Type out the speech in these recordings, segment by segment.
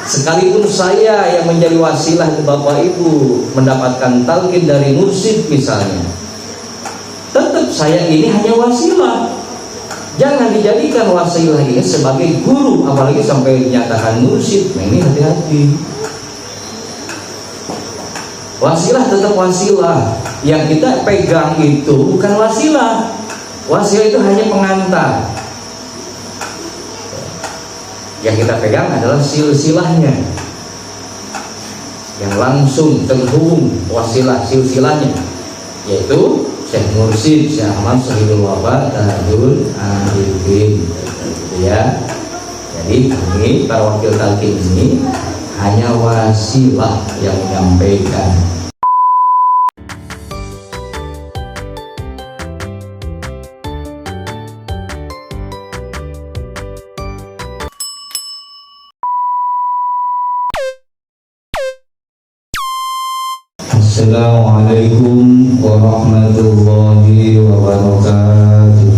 sekalipun saya yang menjadi wasilah Bapak Ibu mendapatkan talqin dari mursyid misalnya, tetap saya ini hanya wasilah. Jangan dijadikan wasilah ini sebagai guru, apalagi sampai dinyatakan mursyid. Nah ini hati-hati. Wasilah tetap wasilah. Yang kita pegang itu bukan wasilah. Wasilah itu hanya pengantar. Yang kita pegang adalah silsilahnya, yang langsung terhubung wasilah silsilahnya, yaitu Syekh Mursyid Syekh Ahmad Shahidul Wafa Tajul Arifin, ya. Jadi kami para wakil talqin ini hanya wasilah yang menyampaikan. Assalamualaikum warahmatullahi wabarakatuh.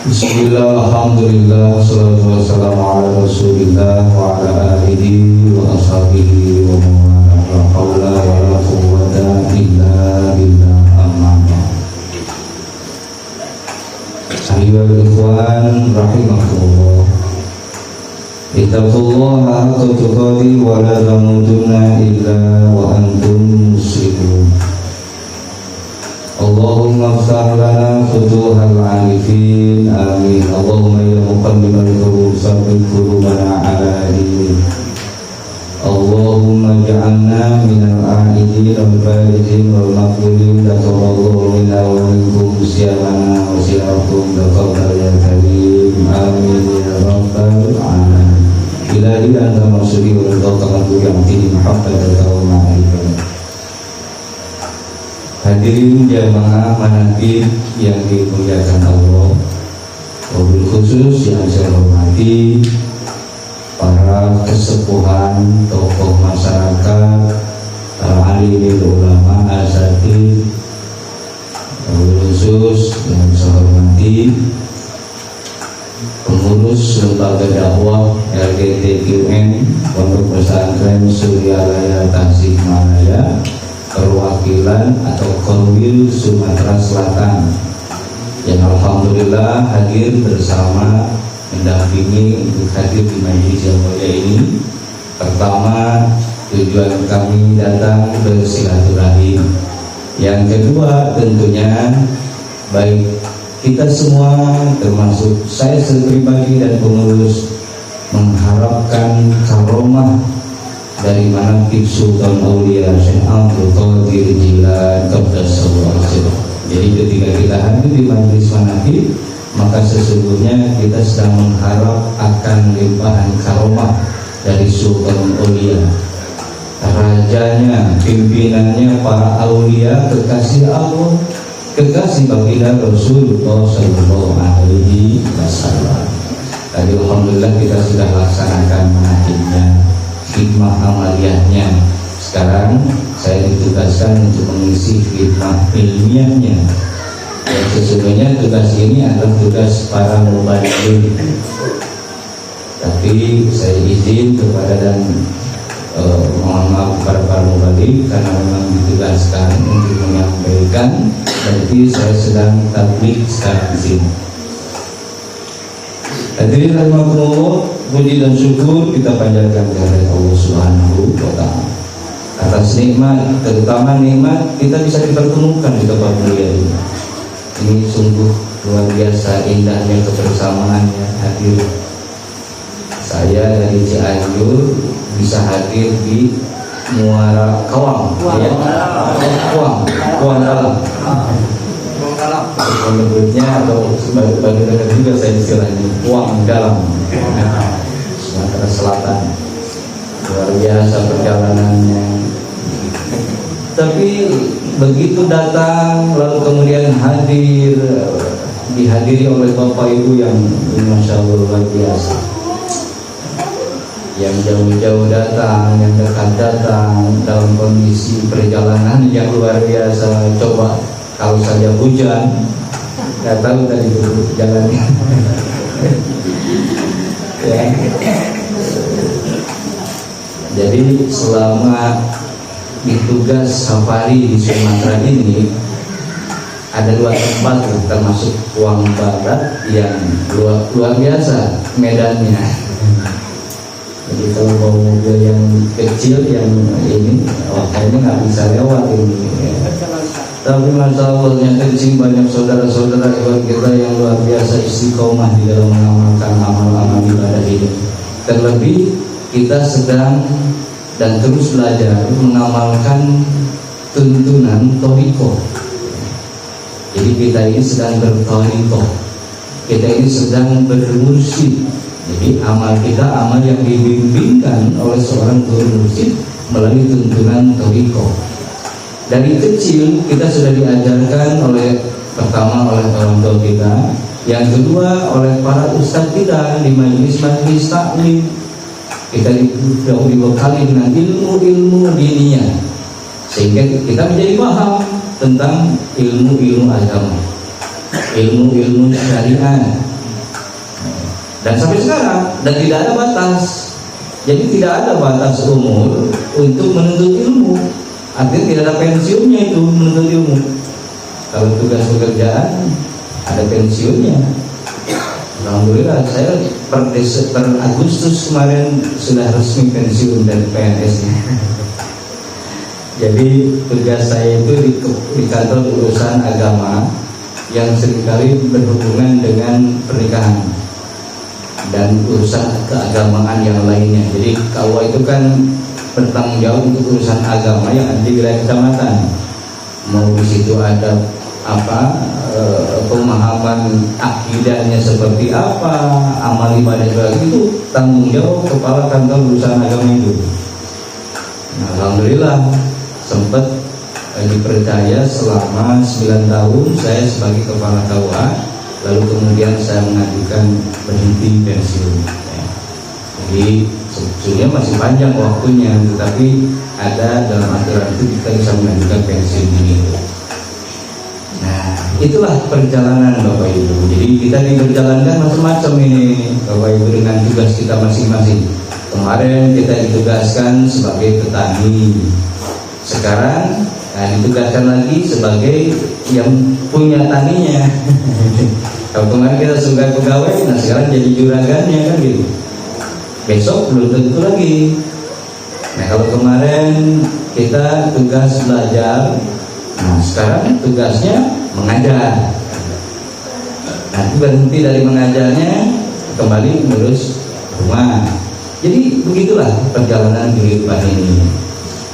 Bismillah, alhamdulillah, salatu wassalamu ala rasulillah wa ala alihi wa ashabihi wa mawala, la hawla wa la quwwata illa billah, amma ba'd. Ayyuhal ikhwan rahimakumullah, ittaqullaha haqqa tuqatih wa la tamutunna illa wa antum muslimun. Allahumma iftah lana futuhal arifin, amin. Allahumma ya muqallibal qulub tsabbit qulubana ala dinik. Allahumma ja'alna minal a'idin wal baridin wal maqbulin, taqabbalallahu minna wa minkum siyamana wa siyakum taqabbal ya karim, amin ya rabbal alamin. Ilahi anta maksudi wa ridha yang tinggi mahabbatan wa ma'rifatan. Hadirin jamaah manaqib yang dimuliakan Allah, wabil khusus yang saya hormati para kesepuhan, tokoh masyarakat, para alim ulama, asatidz, wabil khusus yang saya hormati pengurus lembaga dakwah LGTQN Pondok Pesantren Suryalaya Tasikmalaya, perwakilan atau Korwil Sumatera Selatan yang alhamdulillah hadir bersama mendampingi untuk hadir di majelis yang mulia ini. Pertama, tujuan kami datang bersilaturahim. Yang kedua, tentunya baik kita semua termasuk saya pribadi dan pengurus mengharapkan karomah dari manaqib Sultan Aulia Syekh Abdul Qadir Jilan Qaddasallahu sirrah. Jadi ketika kita hadir di majelis manaqib, maka sesungguhnya kita sedang mengharap akan limpahan karomah dari Sultan Aulia, rajanya, pimpinannya, para aulia, kekasih Allah, kekasih baginda Rasulullah Sallallahu Alaihi Wasallam. Tadi alhamdulillah kita sudah laksanakan manaqibnya, khidmah amaliyahnya. Sekarang saya ditugaskan untuk mengisi khidmah ilmiahnya. Dan sesungguhnya tugas ini adalah tugas para mubaligh. Tapi saya izin kepada dan mohon maaf kepada para mubaligh karena memang ditugaskan untuk menyampaikan. Berarti saya sedang tabligh sekarang di sini. Hadirin rahimakumullah, puji dan syukur kita panjatkan kepada Allah Subhanahu wa Ta'ala atas nikmat, terutama nikmat kita bisa dipertemukan di tempat mulia ini. Ini sungguh luar biasa indahnya kebersamaannya hadir. Saya dari Cianjur bisa hadir di Muara Kawang, ya, Kawang Dalam. Menyebutnya atau sebagai negara juga saya istilahnya Kawang Dalam, Sumatera Selatan. Luar biasa perjalanannya. Tapi begitu datang lalu kemudian hadir, dihadiri oleh Bapak Ibu yang Masya Allah luar biasa, yang jauh-jauh datang, yang dekat datang dalam kondisi perjalanan yang luar biasa. Coba kalau saja hujan nggak tahu tadi itu jalannya. Ya. Jadi selama ditugas safari di Sumatera ini ada 2 tempat termasuk Kuang Barat yang luar biasa medannya. Jadi kalau mau mobil yang kecil yang ini, kayaknya nggak bisa lewat ini. Tapi Masya Allah ternyata di sini banyak saudara-saudara kita yang luar biasa istiqomah di dalam mengamalkan amal-amal ibadah ini. Terlebih kita sedang dan terus belajar mengamalkan tuntunan Thariqah. Jadi kita ini sedang berthariqah, kita ini sedang bermursyid. Jadi amal kita amal yang dibimbingkan oleh seorang guru mursyid melalui tuntunan Thariqah. Dari kecil kita sudah diajarkan pertama oleh orang tua kita, yang kedua oleh para ustadz kita di majelis-majelis taklim. Kita dibekali dengan ilmu-ilmu diniyah sehingga kita menjadi paham tentang ilmu-ilmu agama, ilmu-ilmu syariat, dan sampai sekarang, dan tidak ada batas. Jadi tidak ada batas umur untuk menuntut ilmu. Artinya tidak ada pensiunnya itu menuntut ilmu. Kalau tugas pekerjaan ada pensiunnya. Alhamdulillah saya per Agustus kemarin sudah resmi pensiun dari PNS-nya. Jadi tugas saya itu di kantor urusan agama yang seringkali berhubungan dengan pernikahan dan urusan keagamaan yang lainnya. Jadi kalau itu kan bertanggung jawab untuk urusan agama yang ada di wilayah kecamatan. Mau di situ ada pemahaman akidahnya seperti apa, amal ibadah itu tanggung jawab kepala kantor urusan agama itu. Nah, alhamdulillah sempat dipercaya selama 9 tahun saya sebagai kepala KUA, lalu kemudian saya mengajukan berhenti pensiun. Jadi sebetulnya masih panjang waktunya, tetapi ada dalam aturan itu kita bisa mengajukan pensiun ini. Nah, itulah perjalanan Bapak Ibu. Jadi kita diperjalankan macam-macam ini Bapak Ibu dengan tugas kita masing-masing. Kemarin kita ditugaskan sebagai petani. Sekarang ditugaskan lagi sebagai yang punya taninya. Kalau kemarin kita sebagai pegawai, nah sekarang jadi juragannya kan gitu. Besok belum tentu lagi. Nah kalau kemarin kita tugas belajar, nah sekarang tugasnya mengajar. Nanti berhenti dari mengajarnya, kembali mengurus rumah. Jadi begitulah perjalanan kehidupan ini.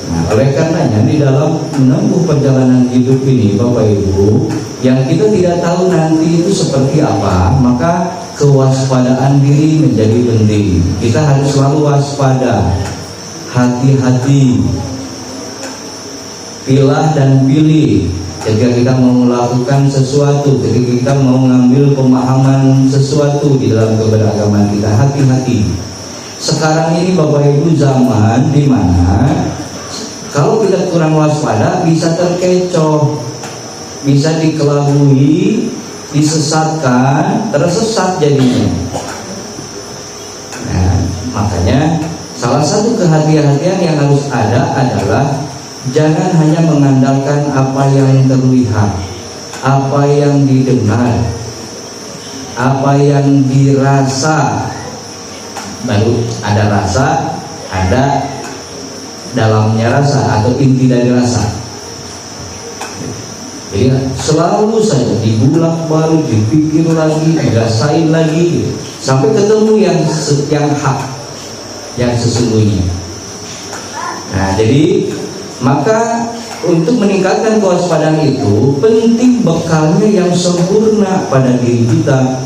Nah, oleh karenanya di dalam menempuh perjalanan hidup ini Bapak Ibu, yang kita tidak tahu nanti itu seperti apa, maka kewaspadaan diri menjadi penting. Kita harus selalu waspada, hati-hati, pilah dan pilih ketika kita mau melakukan sesuatu, ketika kita mau mengambil pemahaman sesuatu di dalam keberagaman kita, hati-hati. Sekarang ini Bapak Ibu zaman di mana kalau kita kurang waspada bisa terkecoh, bisa dikelabui, disesatkan, tersesat jadinya. Nah, makanya salah satu kehati-hatian yang harus ada adalah jangan hanya mengandalkan apa yang terlihat, apa yang didengar, apa yang dirasa. Baru ada rasa, ada dalamnya rasa atau inti dari rasa. Jadi selalu saja dibulak-balik, dipikir lagi, dirasain lagi, sampai ketemu yang hak, yang sesungguhnya. Nah, jadi maka untuk meningkatkan kewaspadaan itu penting bekalnya yang sempurna pada diri kita.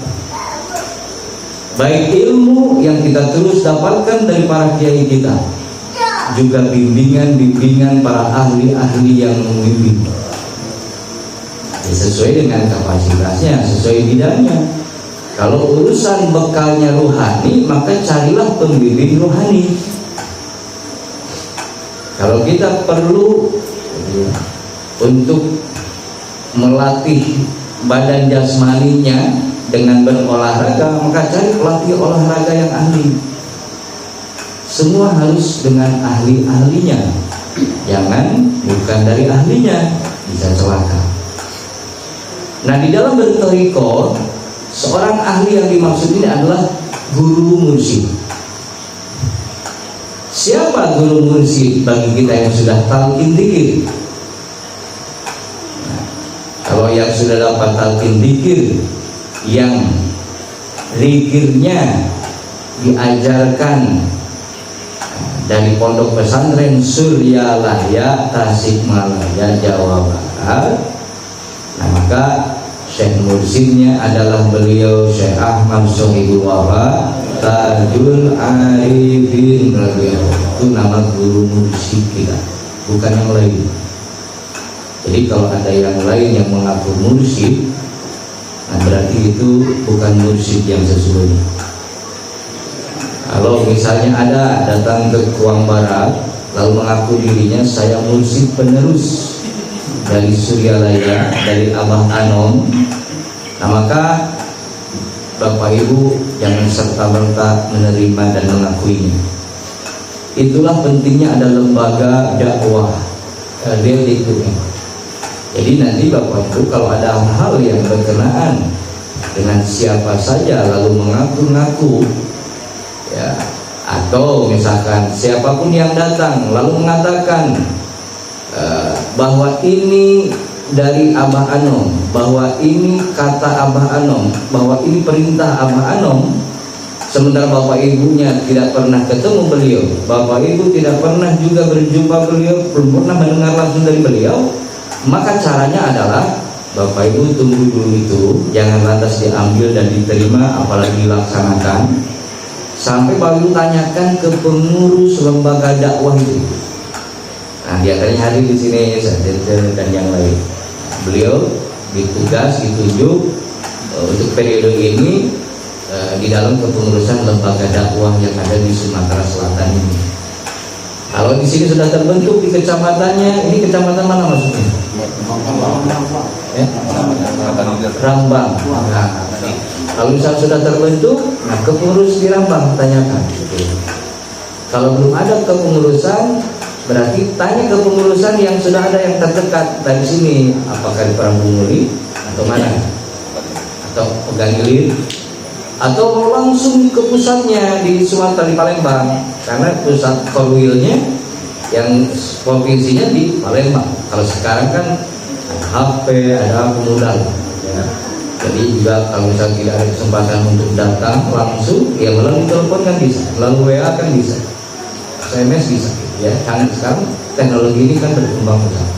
Baik ilmu yang kita terus dapatkan dari para kiai kita, juga bimbingan-bimbingan para ahli-ahli yang membimbing. Sesuai dengan kapasitasnya, sesuai bidangnya. Kalau urusan bekalnya rohani, maka carilah pembimbing rohani. Kalau kita perlu untuk melatih badan jasmaninya dengan berolahraga, maka cari pelatih olahraga yang ahli. Semua harus dengan ahli-ahlinya, jangan bukan dari ahlinya, bisa celaka. Nah, di dalam bertoriko, seorang ahli yang dimaksud ini adalah guru mursyid. Siapa guru mursyid bagi kita yang sudah talqin dzikir? Nah, kalau yang sudah dapat talqin dzikir, yang zikirnya diajarkan dari pondok pesantren Surya Lahya Tasikmalaya Jawa Barat, nah maka Syekh mursyidnya adalah beliau Syekh Ahmad Sohibul Wafa Tajul Arifin radhiyallahu. Itu nama guru mursyid kita, bukan yang lain. Jadi kalau ada yang lain yang mengaku mursyid, nah berarti itu bukan mursyid yang sesungguhnya. Kalau misalnya ada datang ke Kuang Barat lalu mengaku dirinya saya mursyid penerus dari Suryalaya, dari Abah Anom, nah maka Bapak Ibu jangan serta-merta menerima dan mengakuinya. Itulah pentingnya ada lembaga dakwah ikutnya. Jadi nanti Bapak Ibu kalau ada hal yang berkenaan dengan siapa saja lalu mengaku-ngaku, ya, atau misalkan siapapun yang datang lalu mengatakan bahwa ini dari Abah Anom, bahwa ini kata Abah Anom, bahwa ini perintah Abah Anom, sementara Bapak Ibunya tidak pernah ketemu beliau, Bapak Ibu tidak pernah juga berjumpa beliau, belum pernah mendengar langsung dari beliau, maka caranya adalah Bapak Ibu tunggu dulu itu, jangan lantas diambil dan diterima apalagi dilaksanakan, sampai Bapak Ibu tanyakan ke pengurus lembaga dakwah itu. Nah, diantaranya hadir di sini dan yang lain. Beliau ditugas, ditunjuk untuk periode ini di dalam kepengurusan lembaga dakwah yang ada di Sumatera Selatan ini. Kalau di sini sudah terbentuk di kecamatannya, ini kecamatan mana maksudnya? Rambang. Nah, kalau misalnya sudah terbentuk, nah kepengurus di Rambang tanyakan. Kalau belum ada kepengurusan, berarti tanya kepengurusan yang sudah ada yang terdekat dari sini, apakah di Parambunguli atau mana, atau Pegangilir, atau mau langsung ke pusatnya di Sumatera di Palembang, karena pusat korwilnya yang provinsinya di Palembang. Kalau sekarang kan ada HP, ada pemudal, ya. Jadi juga kalau misalnya tidak ada kesempatan untuk datang langsung, ya melalui telepon kan bisa, melalui WA kan bisa, SMS bisa. Ya, canggih sekarang teknologi ini kan berkembang pesat.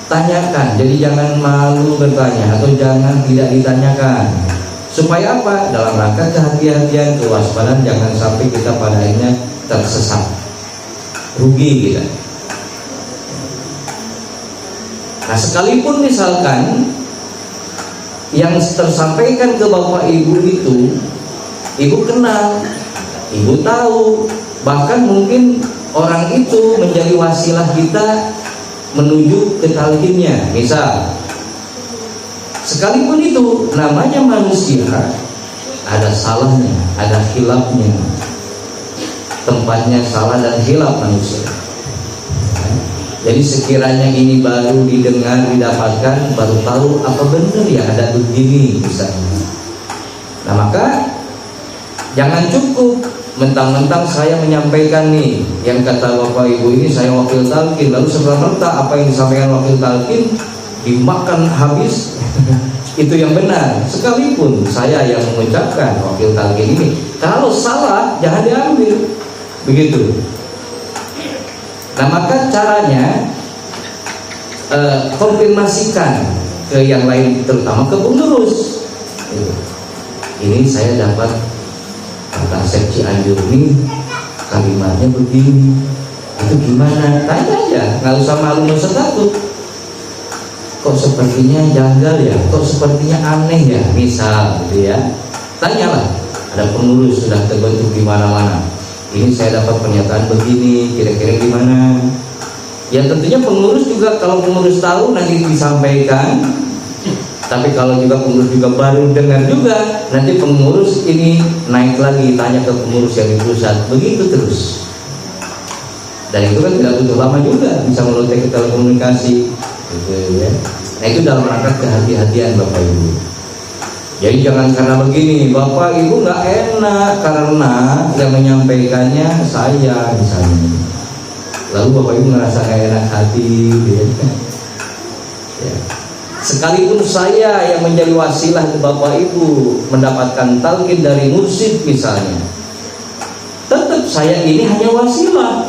Tanyakan, jadi jangan malu bertanya atau jangan tidak ditanyakan. Supaya apa? Dalam rangka kehati-hatian, kewaspadaan, jangan sampai kita pada akhirnya tersesat, rugi kita. Nah, sekalipun misalkan yang tersampaikan ke Bapak Ibu itu, Ibu kenal, Ibu tahu, bahkan mungkin orang itu menjadi wasilah kita menuju ke talqinnya. Misal, sekalipun itu namanya manusia, ada salahnya, ada khilafnya, tempatnya salah dan khilaf manusia. Jadi sekiranya ini baru didengar, didapatkan, baru tahu apa benar ya ada begini misalnya. Nah maka jangan cukup mentang-mentang saya menyampaikan nih yang kata Bapak Ibu ini saya wakil talqin, lalu serta-merta apa yang disampaikan wakil talqin dimakan habis. Itu yang benar. Sekalipun saya yang mengucapkan wakil talqin ini, kalau salah jangan diambil. Begitu. Nah maka caranya konfirmasikan ke yang lain, terutama ke pengurus. Ini saya dapat kata Syekh Cianjur ini kalimatnya begini, itu gimana? Tanya aja, nggak usah malu, nggak usah takut. Kok sepertinya janggal ya, kok sepertinya aneh ya, misal gitu ya. Tanyalah, ada pengurus sudah terbentuk di mana-mana. Ini saya dapat pernyataan begini, kira-kira gimana? Ya tentunya pengurus juga, kalau pengurus tahu nanti disampaikan, Tapi kalau juga pengurus juga baru dengar juga, nanti pengurus ini naik lagi tanya ke pengurus yang di pusat, begitu terus. Dan itu kan tidak butuh lama juga, bisa melalui teknik telekomunikasi, gitu ya. Nah itu dalam rangka kehati-hatian Bapak Ibu. Jadi jangan karena begini, Bapak Ibu nggak enak karena yang menyampaikannya saya misalnya. Lalu Bapak Ibu ngerasa gak enak hati, gitu ya. Sekalipun saya yang menjadi wasilah Bapak Ibu mendapatkan talqin dari mursyid misalnya, tetap saya ini hanya wasilah.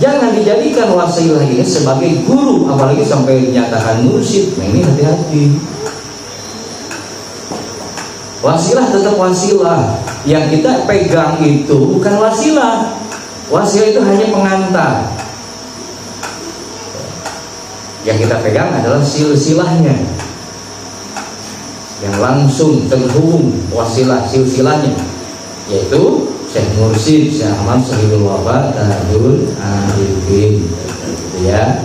Jangan dijadikan wasilah ini sebagai guru, apalagi sampai dinyatakan mursyid. Nah ini hati-hati. Wasilah tetap wasilah. Yang kita pegang itu bukan wasilah. Wasilah itu hanya pengantar. Yang kita pegang adalah silsilahnya, yang langsung terhubung wasilah silsilahnya, yaitu Syekh Mursyid Syekh Ahmad Shahidul Wafat Tajul Arifin, gitu ya.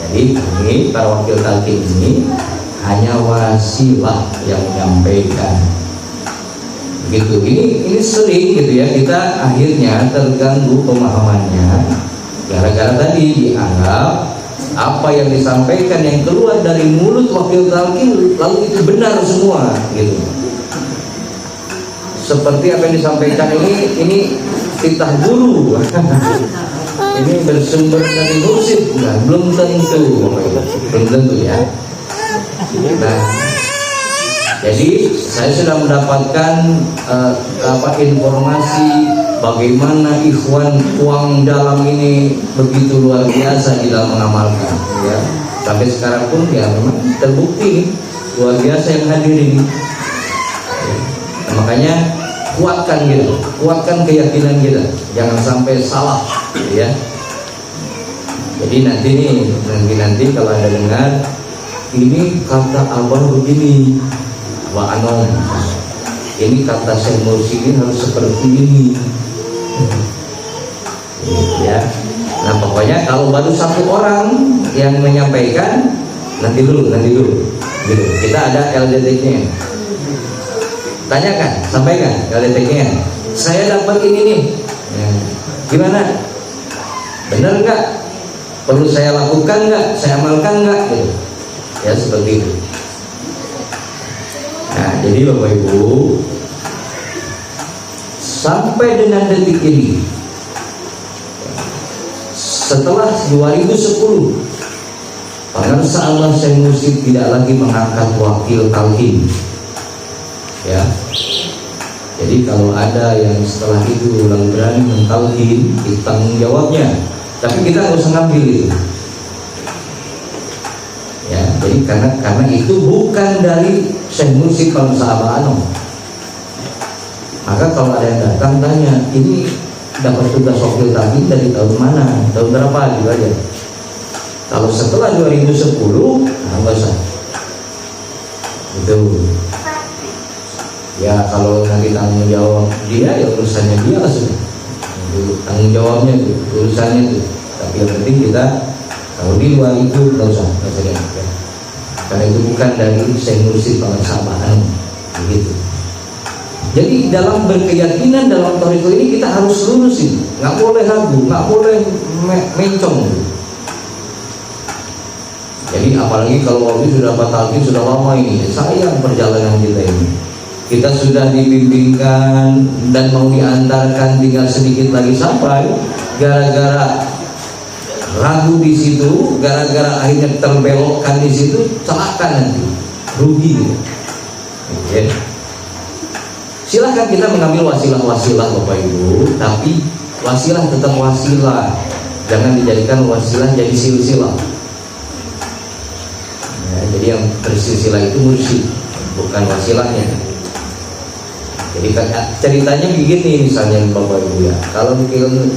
Jadi ini para wakil talqin ini hanya wasilah yang menyampaikan. Begitu. Ini sering gitu ya, kita akhirnya terganggu pemahamannya gara-gara tadi dianggap apa yang disampaikan yang keluar dari mulut wakil talqin lalu itu benar semua gitu. Seperti apa yang disampaikan ini titah guru. Ini bersumber dari mursyid. Nah, belum tentu ya. Nah, jadi saya sudah mendapatkan informasi bagaimana ikhwan uang dalam ini begitu luar biasa di dalam mengamalkan, ya. Sampai sekarang pun ya memang terbukti luar biasa yang hadir ini. Nah, makanya kuatkan gitu, kuatkan keyakinan kita, jangan sampai salah, ya. Jadi nanti kalau Anda dengar ini kata Abah begini, Abah Anom, ini kata Syekh Mursyid harus seperti ini, ya. Nah pokoknya kalau baru satu orang yang menyampaikan, nanti dulu gitu. Kita ada LDT-nya, tanyakan, sampaikan LDT-nya, saya dapat ini nih, ya. Gimana, benar nggak, perlu saya lakukan nggak, saya amalkan nggak, gitu. Ya seperti itu. Nah jadi Bapak Ibu, sampai dengan detik ini, setelah 2010, pengarsa Allah Syekh Mursyid tidak lagi mengangkat wakil talqin, ya. Jadi kalau ada yang setelah itu lalu berani mentalqin, tanggung jawabnya. Tapi kita nggak usah ngambil itu, ya. Jadi karena itu bukan dari Syekh Mursyid kalau sahabat Anom. Maka kalau ada yang datang tanya, ini dapat tugas wakil talqin dari tahun mana, tahun berapa, gitu aja. Kalau setelah 2010, nah nggak usah. Itu. Ya kalau nanti tanggung jawab dia, ya urusannya dia lah sudah. Tanggung jawabnya itu, urusannya itu. Tapi yang penting kita kalau di luar itu nggak usah ya. Karena itu bukan dari Syekh Mursyid pengersamaan, begitu. Jadi dalam berkeyakinan dalam thariqah ini kita harus lurusin, nggak boleh ragu, nggak boleh mencong. Jadi apalagi kalau waktu sudah batalkan sudah lama ini, sayang perjalanan kita ini. Kita sudah dibimbingkan dan mau diantarkan, tinggal sedikit lagi sampai, gara-gara ragu di situ, gara-gara akhirnya terbelokkan di situ, celaka nanti, rugi. Ya. Silahkan kita mengambil wasilah-wasilah Bapak Ibu, tapi wasilah tetap wasilah, jangan dijadikan wasilah jadi silsilah. Ya, jadi yang bersilsilah itu mursyid, bukan wasilahnya. Jadi ceritanya begini misalnya Bapak Ibu ya, kalau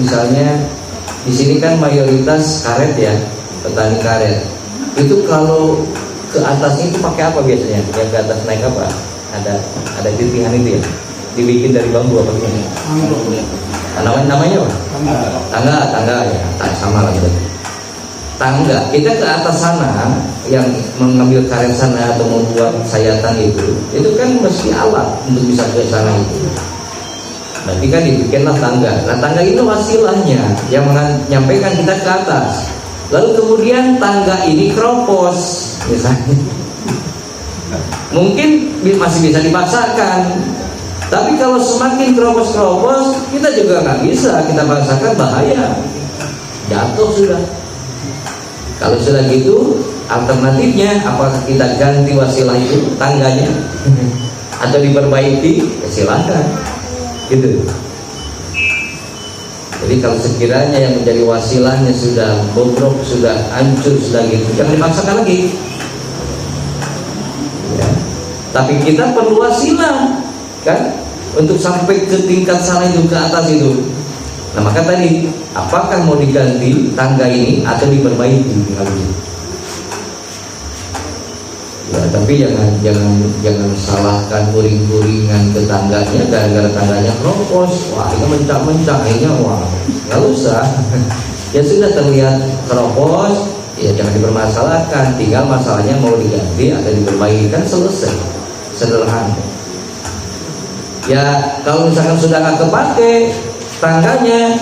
misalnya di sini kan mayoritas karet ya, petani karet. Itu kalau ke atasnya itu pakai apa biasanya? Yang ke atas naik apa? Ada titihan itu ya, dibikin dari bambu apa gimana? Namanya apa? Tangga ya, tak sama lah gitu. tangga, kita ke atas sana yang mengambil karet sana atau membuat sayatan itu kan mesti alat untuk bisa ke sana itu. Berarti kan dibikinlah tangga. Nah tangga itu wasilahnya yang menyampaikan kita ke atas. Lalu kemudian tangga ini keropos misalnya. Mungkin masih bisa dipaksakan. Tapi kalau semakin keropos-keropos, kita juga nggak bisa kita paksakan, bahaya. Jatuh sudah. Kalau sudah gitu, alternatifnya apakah kita ganti wasilah itu tangganya atau diperbaiki? Ya silakan, gitu. Jadi kalau sekiranya yang menjadi wasilahnya sudah bobrok, sudah hancur, sudah gitu, jangan dipaksakan lagi. Ya. Tapi kita perlu wasilah, kan, untuk sampai ke tingkat sana itu, ke atas itu. Nah maka tadi, apakah mau diganti tangga ini atau diperbaiki? Ya, tapi jangan salahkan uring-uringan ke tangganya gara-gara tangganya keropos. Wah ini mencak-mencak, akhirnya wah nggak usah. Ya sudah terlihat keropos, ya jangan dipermasalahkan. Tinggal masalahnya mau diganti atau diperbaiki, kan selesai, sederhana. Ya kalau misalkan sudah nggak kepake tangganya,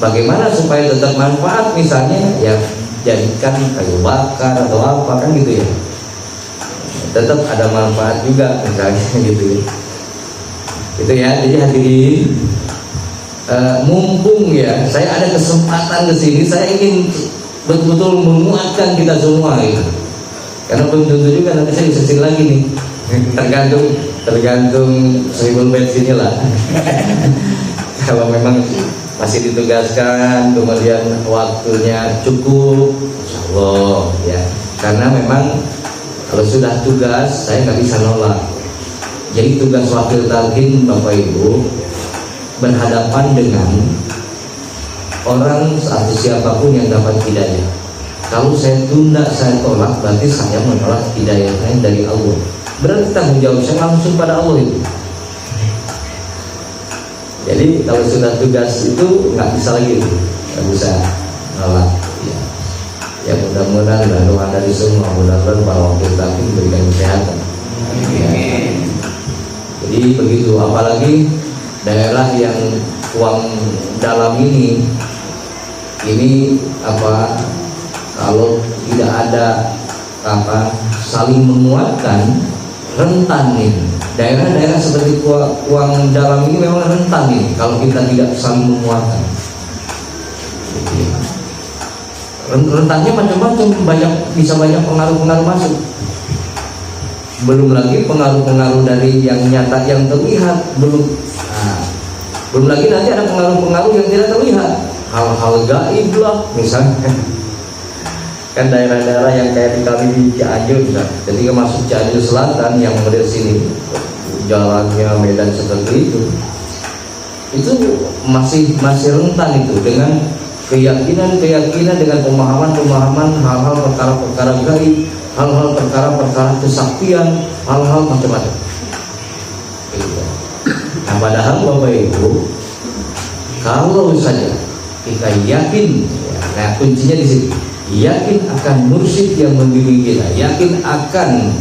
bagaimana supaya tetap manfaat? Misalnya ya jadikan kayu bakar atau apa, kan gitu ya, tetap ada manfaat juga misalnya gitu ya. Jadi hadirin, mumpung ya saya ada kesempatan ke sini, saya ingin betul-betul menguatkan kita semua gitu. Karena belum tentu juga nanti saya bisa sini lagi nih, tergantung Sohibul Bait sini lah. Kalau memang masih ditugaskan, kemudian waktunya cukup, insya Allah ya. Karena memang kalau sudah tugas, saya nggak bisa nolak. Jadi tugas wakil talqin Bapak Ibu berhadapan dengan orang atau siapapun yang dapat hidayah. Kalau saya tunda, saya tolak, berarti saya menolak hidayahnya dari Allah. Berarti tanggung jawab saya langsung pada Allah itu. Jadi kalau sudah tugas itu nggak bisa lagi, nggak bisa nolak. Ya mudah-mudahan dan doa dari semua, mudah-mudahan para wakil talqin berikan kesehatan. Ya. Jadi begitu, apalagi daerah yang uang dalam ini apa, kalau tidak ada apa saling menguatkan, rentan nih. Daerah-daerah seperti uang dalam ini memang rentan nih kalau kita tidak saling menguatkan. Rentannya macam-macam, bisa banyak pengaruh-pengaruh masuk. Belum lagi pengaruh-pengaruh dari yang nyata, yang terlihat, belum lagi nanti ada pengaruh-pengaruh yang tidak terlihat, hal-hal gaib lah misalnya. Kan daerah-daerah yang kayak di kami di Cianjur, ketika masuk Cianjur Selatan yang model sini, jalannya medan seperti itu masih rentan itu dengan keyakinan, dengan pemahaman hal-hal perkara-perkara gaib, hal-hal perkara-perkara kesaktian, hal-hal macam-macam. Nah padahal Bapak Ibu, kalau saja kita yakin, nah kuncinya di sini, yakin akan mursyid yang membimbing kita, yakin akan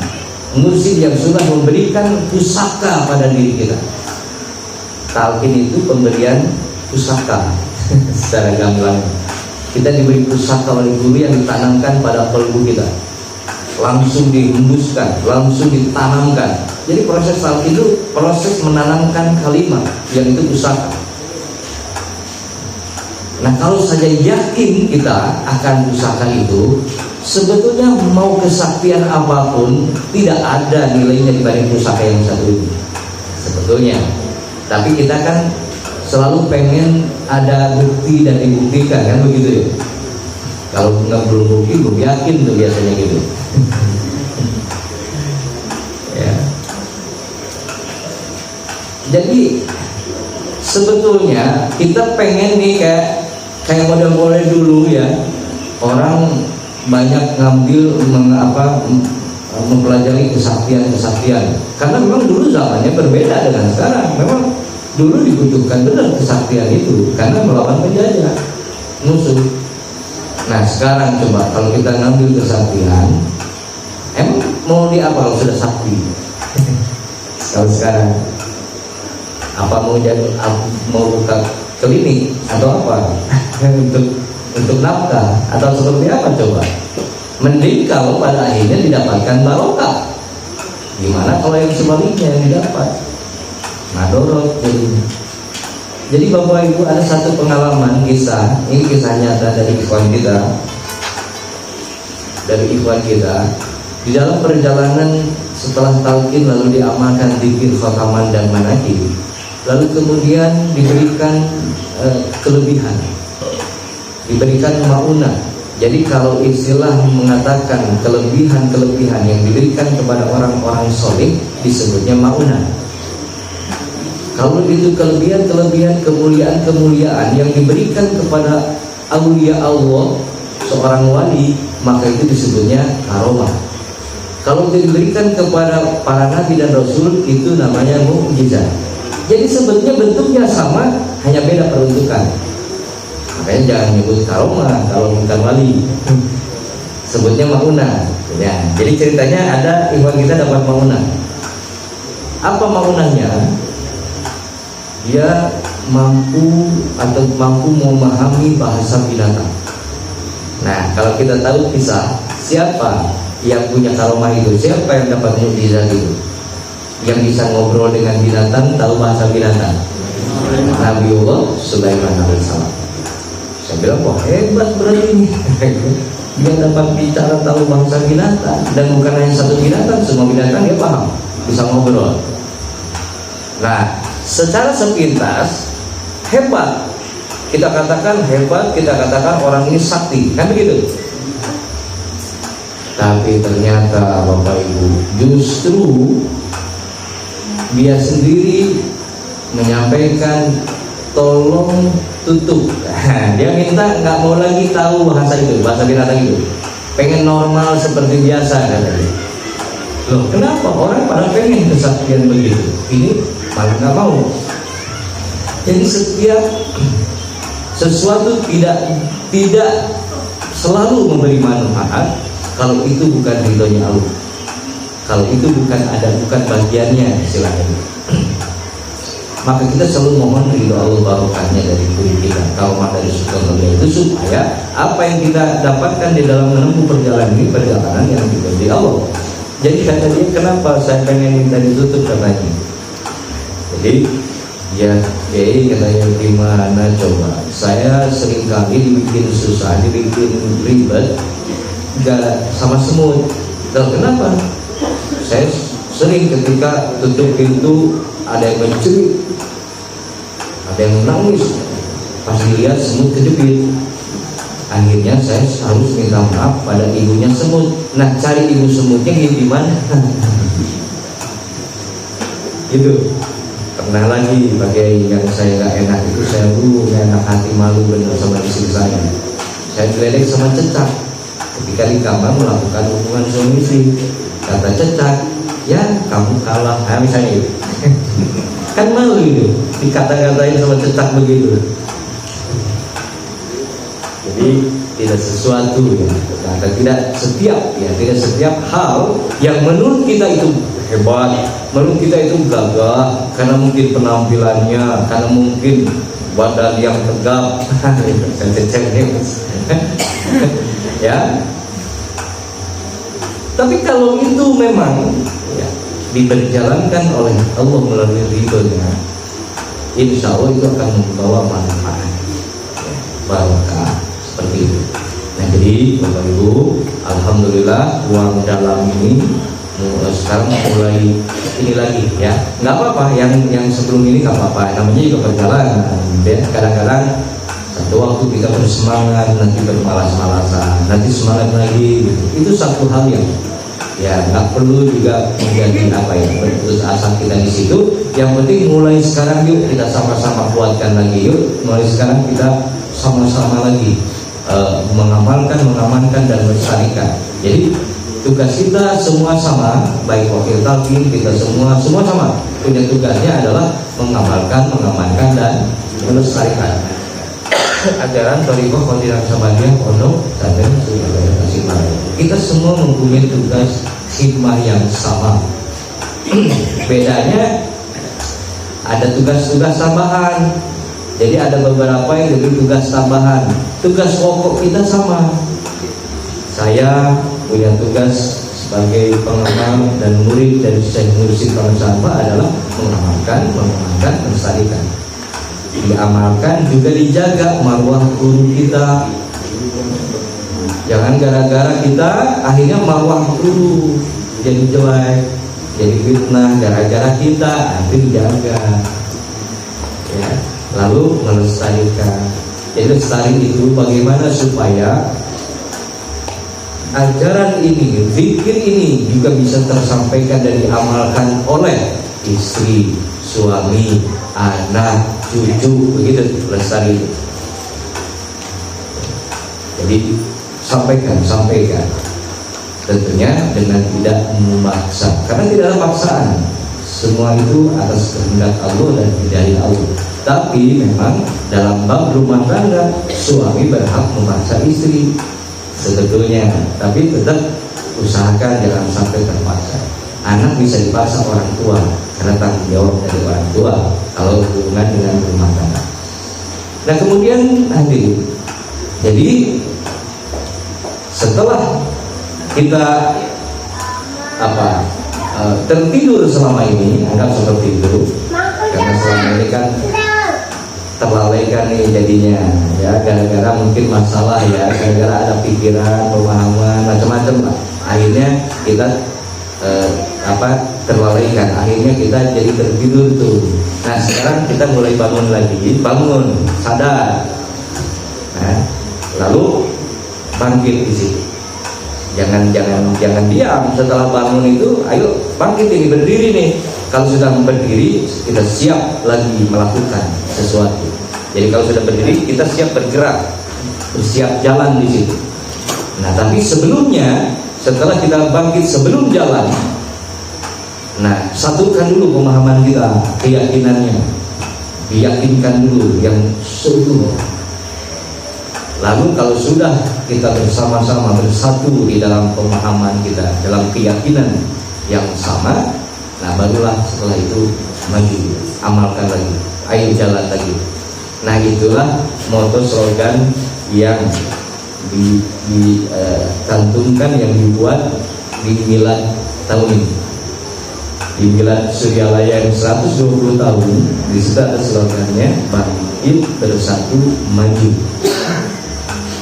mursyid yang sudah memberikan pusaka pada diri kita. Talqin itu pemberian pusaka. Secara gamblang kita diberi pusaka oleh guru yang ditanamkan pada kalbu kita, langsung dihembuskan, langsung ditanamkan. Jadi proses talqin itu proses menanamkan kalimat yang itu pusaka. Nah kalau saja yakin kita akan pusaka itu, sebetulnya mau kesaktian apapun tidak ada nilainya dibanding pusaka yang satu ini sebetulnya. Tapi kita kan selalu pengen ada bukti dan dibuktikan, kan begitu ya. Kalau belum bukti, belum yakin tuh biasanya gitu. Ya. Jadi sebetulnya kita pengen nih kayak model-model dulu ya, orang banyak ngambil mempelajari kesaktian, karena memang dulu zamannya berbeda dengan sekarang. Memang dulu dibutuhkan benar kesaktian itu karena melawan penjajah, musuh. Nah sekarang coba kalau kita ngambil kesaktian, emang mau di apa kalau sudah sakti? Kalau sekarang apa mau jadi, mau buka klinik atau apa? untuk nafkah atau seperti apa coba? Mending kalau pada akhirnya didapatkan barokah. Gimana kalau yang sebaliknya yang didapat madorot jadinya. Jadi Bapak Ibu, ada satu pengalaman kisah, ini kisah nyata dari ikhwan kita. Di dalam perjalanan setelah talqin lalu diamalkan dzikir, khataman dan manakib, lalu kemudian diberikan kelebihan, diberikan maunah. Jadi kalau istilah mengatakan kelebihan-kelebihan yang diberikan kepada orang-orang soleh disebutnya maunah. Kalau itu kelebihan-kelebihan, kemuliaan-kemuliaan yang diberikan kepada aulia Allah, seorang wali, maka itu disebutnya karomah. Kalau diberikan kepada para nabi dan rasul, itu namanya mukjizat. Jadi sebetulnya bentuknya sama, hanya beda peruntukan. Makanya jangan nyebut karomah kalau bukan wali, sebutnya maunah. Ya, jadi ceritanya ada ikhwan kita dapat maunah. Apa maunahnya? Dia mampu memahami bahasa binatang. Nah, kalau kita tahu kisah, siapa yang punya karomah itu? Siapa yang dapat mukjizat itu? Yang bisa ngobrol dengan binatang, tahu bahasa binatang? Nabiullah Sulaiman alaihissalam. Saya bilang, wah hebat berarti ini. Dia dapat bicara, tahu bahasa binatang, dan bukan hanya satu binatang, semua binatang dia paham, bisa ngobrol. Nah, secara sepintas hebat, kita katakan hebat, kita katakan orang ini sakti, kan begitu? Tapi ternyata Bapak Ibu, justru dia sendiri menyampaikan tolong tutup. Dia minta nggak mau lagi tahu bahasa itu, bahasa binatang itu, pengen normal seperti biasa katanya. Loh, kenapa orang pada pengen kesaktian begitu, ini malah nggak mau? Jadi setiap sesuatu tidak selalu memberi manfaat kalau itu bukan ridhonya Allah, kalau itu bukan bagiannya istilahnya. Maka kita selalu mohon ridho Allah, barokahnya dari diri kita, karomah dari Sultan Allah itu, supaya apa yang kita dapatkan di dalam menempuh perjalanan ini, perjalanan yang diberi Allah. Jadi kata dia, kenapa saya pengen minta ditutup katanya. Jadi ya katanya, gimana coba, saya sering kali dibikin susah, dibikin ribet, gak sama semut. Dan kenapa? Saya sering ketika tutup pintu ada yang mencerit, ada yang nangis, pas dilihat semut kejepit. Akhirnya saya harus minta maaf pada ibunya semut. Nah, cari ibu semutnya di mana? Itu pernah lagi pakai yang saya gak enak itu, saya gak enak hati, malu benar sama istri saya. Saya diledek sama cecak ketika di kamar melakukan hubungan suami istri. Kata cecak, ya kamu kalah, nah, misalnya itu. Kan malu itu dikata-katain sama cecak begitu. Jadi tidak sesuatu ya, tidak setiap hal yang menurut kita itu hebat, menurut kita itu gagah, karena mungkin penampilannya, karena mungkin badan yang tegap. Ya. Tapi kalau itu memang ya, diberjalankan oleh Allah melalui ridhonya, insya Allah itu akan membawa manfaat, ya, barokah seperti itu. Nah, jadi Bapak Ibu, alhamdulillah uang dalam ini sekarang mulai ini lagi ya. Nggak apa-apa, yang sebelum ini nggak apa-apa, namanya juga perjalanan. Ya, kadang-kadang satu waktu kita bersemangat, nanti bermalas-malasan, nanti semangat lagi gitu. Itu satu hal yang ya nggak perlu juga menjadi berputus asa kita di situ. Yang penting mulai sekarang yuk kita sama-sama kuatkan lagi, yuk mulai sekarang kita sama-sama lagi mengamankan dan melestarikan. Jadi tugas kita semua sama, baik wakil talqin kita semua sama, punya tugasnya adalah mengamalkan, mengamankan dan melestarikan. ajaran Thariqah Qadiriyah Naqsyabandiyah Pondok Pesantren Suryalaya Tasikmalaya. Kita semua mempunyai tugas hikmah yang sama. Bedanya ada tugas-tugas tambahan. Jadi ada beberapa yang lebih tugas tambahan. Tugas pokok kita sama. Saya punya tugas sebagai pengamal dan murid dari Syekh Mursyid Kamsamba adalah mengamalkan, melestarikan. Diamalkan juga dijaga marwah guru kita. Jangan gara-gara kita akhirnya marwah guru jadi jelek, jadi fitnah gara-gara kita, nanti dijaga. Ya, lalu melestarikan. Jadi lestari itu bagaimana supaya ajaran ini, zikir ini juga bisa tersampaikan dan diamalkan oleh istri, suami, anak, cucu, begitu lestari. Jadi sampaikan. Tentunya dengan tidak memaksa, karena tidak ada paksaan. Semua itu atas kehendak Allah dan hidayah Allah. Tapi memang dalam bab rumah tangga suami berhak memaksa istri sebetulnya, tapi tetap usahakan jangan sampai terpaksa. Anak bisa dipaksa orang tua karena tanggung jawab dari orang tua kalau hubungan dengan rumah tangga. Nah kemudian nanti, jadi setelah kita tertidur selama ini, anggap seperti itu, karena selama ini kan terlalaikan nih jadinya, ya gara-gara mungkin masalah, ya gara-gara ada pikiran, pemahaman macam-macam lah. Akhirnya kita terlalaikan, akhirnya kita jadi tertidur tuh. Nah sekarang kita mulai bangun lagi, sadar, nah, lalu bangkit di sini. Jangan diam setelah bangun itu, ayo bangkit ini, berdiri nih. Kalau sudah berdiri, kita siap lagi melakukan sesuatu. Jadi kalau sudah berdiri, kita siap bergerak, bersiap jalan di situ. Nah, tapi sebelumnya, setelah kita bangkit sebelum jalan, nah satukan dulu pemahaman kita, keyakinannya, diyakinkan dulu yang seutuh. Lalu kalau sudah kita bersama-sama bersatu di dalam pemahaman kita, dalam keyakinan yang sama, nah barulah setelah itu maju, amalkan lagi, ayo jalan lagi. Nah itulah moto slogan yang dicantumkan, yang dibuat di milad tahun ini, di milad Suryalaya yang 120 tahun. Di situ ada slogannya, bangkit bersatu maju.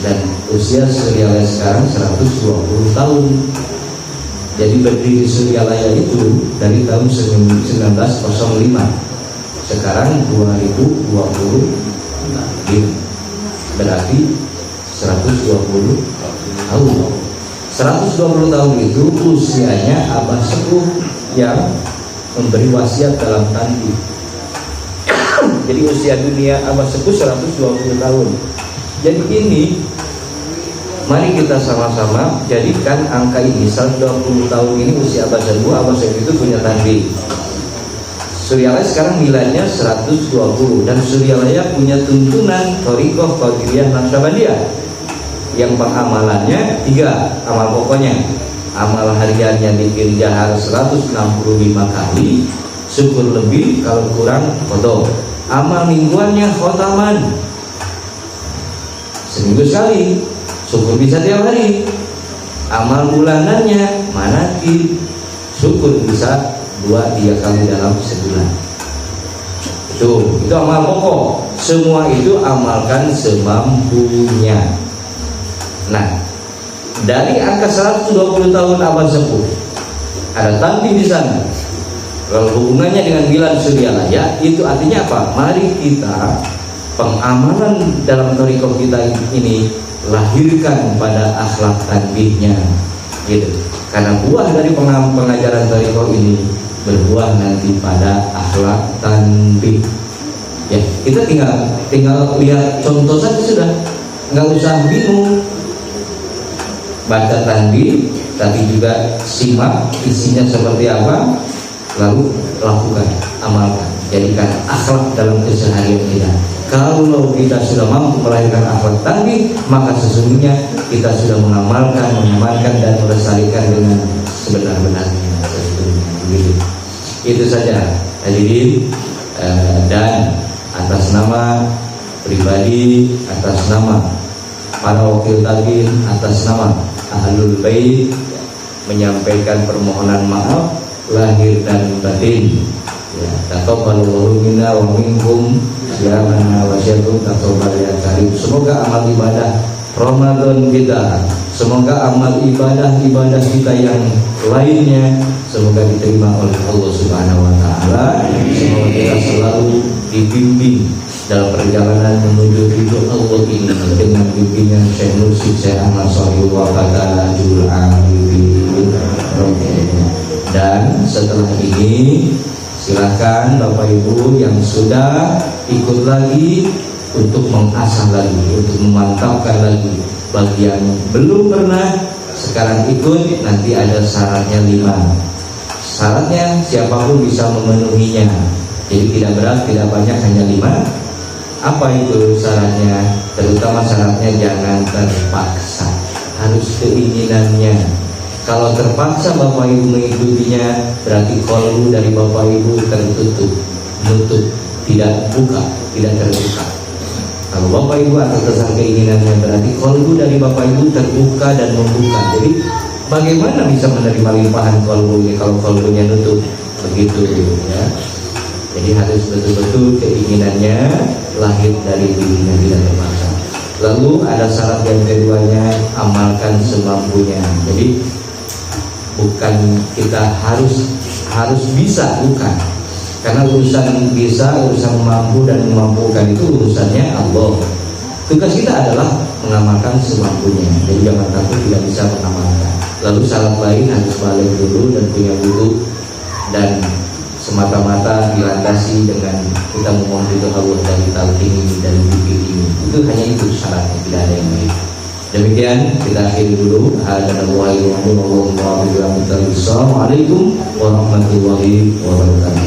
Dan usia Suryalaya sekarang 120 tahun. Jadi berdiri Suryalaya itu dari tahun 1905. Sekarang 2020, berarti 120 tahun. 120 tahun itu usianya Abah Sepuh yang memberi wasiat dalam tanti. Jadi usia dunia Abah Sepuh 120 tahun. Jadi ini, mari kita sama-sama jadikan angka ini 120 tahun ini usia Abah Sepuh. Abah Sepuh itu punya tanti. Suryalaya sekarang miladnya 120, dan Suryalaya punya tuntunan Thariqah Qadiriyah Naqsyabandiyah yang pengamalannya 3 amal pokoknya. Amal hariannya dikir jahar 165 kali, syukur lebih, kalau kurang qadha. Amal mingguannya khotaman seminggu sekali, syukur bisa tiap hari. Amal bulanannya manakib, syukur bisa 2-3 kali dalam sebulan. Itu amal pokok. Semua itu amalkan semampunya. Nah, dari angka 120 tahun Abah Sepuh, ada tanti di sana. Kalau hubungannya dengan Milad Suryalaya, itu artinya apa? Mari kita pengamalan dalam thariqah kita ini lahirkan pada akhlak tanbihnya, gitu. Karena buah dari pengajaran thariqah ini berbuah nanti pada akhlak tanbih. Ya, kita tinggal lihat contoh saja sudah, nggak usah bingung. Baca tanbih, tapi juga simak isinya seperti apa, lalu lakukan, amalkan, jadikan akhlak dalam keseharian kita. Kalau kita sudah mampu melahirkan akhlak tangguh, maka sesungguhnya kita sudah mengamalkan dan melestarikan dengan sebenar-benarnya. Begitu. Itu saja hadirin, dan atas nama pribadi, atas nama para wakil tabiin, atas nama Ahlul Bait menyampaikan permohonan maaf lahir dan batin. Ya, taqabbalallahu minna wa minkum siyamana wa syakum taqabbal ya karim. Semoga amal ibadah Ramadan kita, semoga amal ibadah kita yang lainnya semoga diterima oleh Allah Subhanahu wa taala. Semoga kita selalu dibimbing dalam perjalanan menuju ridho Allah ini dengan bimbingan Syekh Nursi Syekh Ahmad Shalih wa Fatajul Arifin. Dan setelah ini silakan Bapak Ibu yang sudah ikut lagi untuk mengasah lagi, untuk memantapkan lagi. Bagi yang belum pernah sekarang ikut, nanti ada syaratnya 5. Syaratnya siapapun bisa memenuhinya. Jadi tidak berat, tidak banyak, hanya 5. Apa itu syaratnya? Terutama syaratnya jangan terpaksa, harus keinginannya. Kalau terpaksa Bapak Ibu mengikutinya, berarti qalbu dari Bapak Ibu tertutup, menutup, tidak buka, tidak terbuka. Kalau Bapak Ibu atas dasar keinginannya, berarti qalbu dari Bapak Ibu terbuka dan membuka. Jadi bagaimana bisa menerima limpahan qalbu ini kalau qalbunya nutup? Begitu ya. Jadi harus betul-betul keinginannya lahir dari dirinya, tidak terpaksa. Lalu ada syarat yang keduanya, amalkan semampunya. Jadi bukan kita harus bisa, bukan. Karena urusan bisa, urusan mampu dan memampukan itu urusannya Allah. Tugas kita adalah mengamalkan semampunya. Jadi jangan takut tidak bisa mengamalkan. Lalu syarat lain harus balik dulu dan punya wudhu, dan semata-mata dilandasi dengan kita memohon ridho Allah dari talqin ini, dari zikir ini. Itu hanya itu syaratnya, tidak ada yang lain. Demikian kita akhiri dulu. Assalamualaikum warahmatullahi wabarakatuh.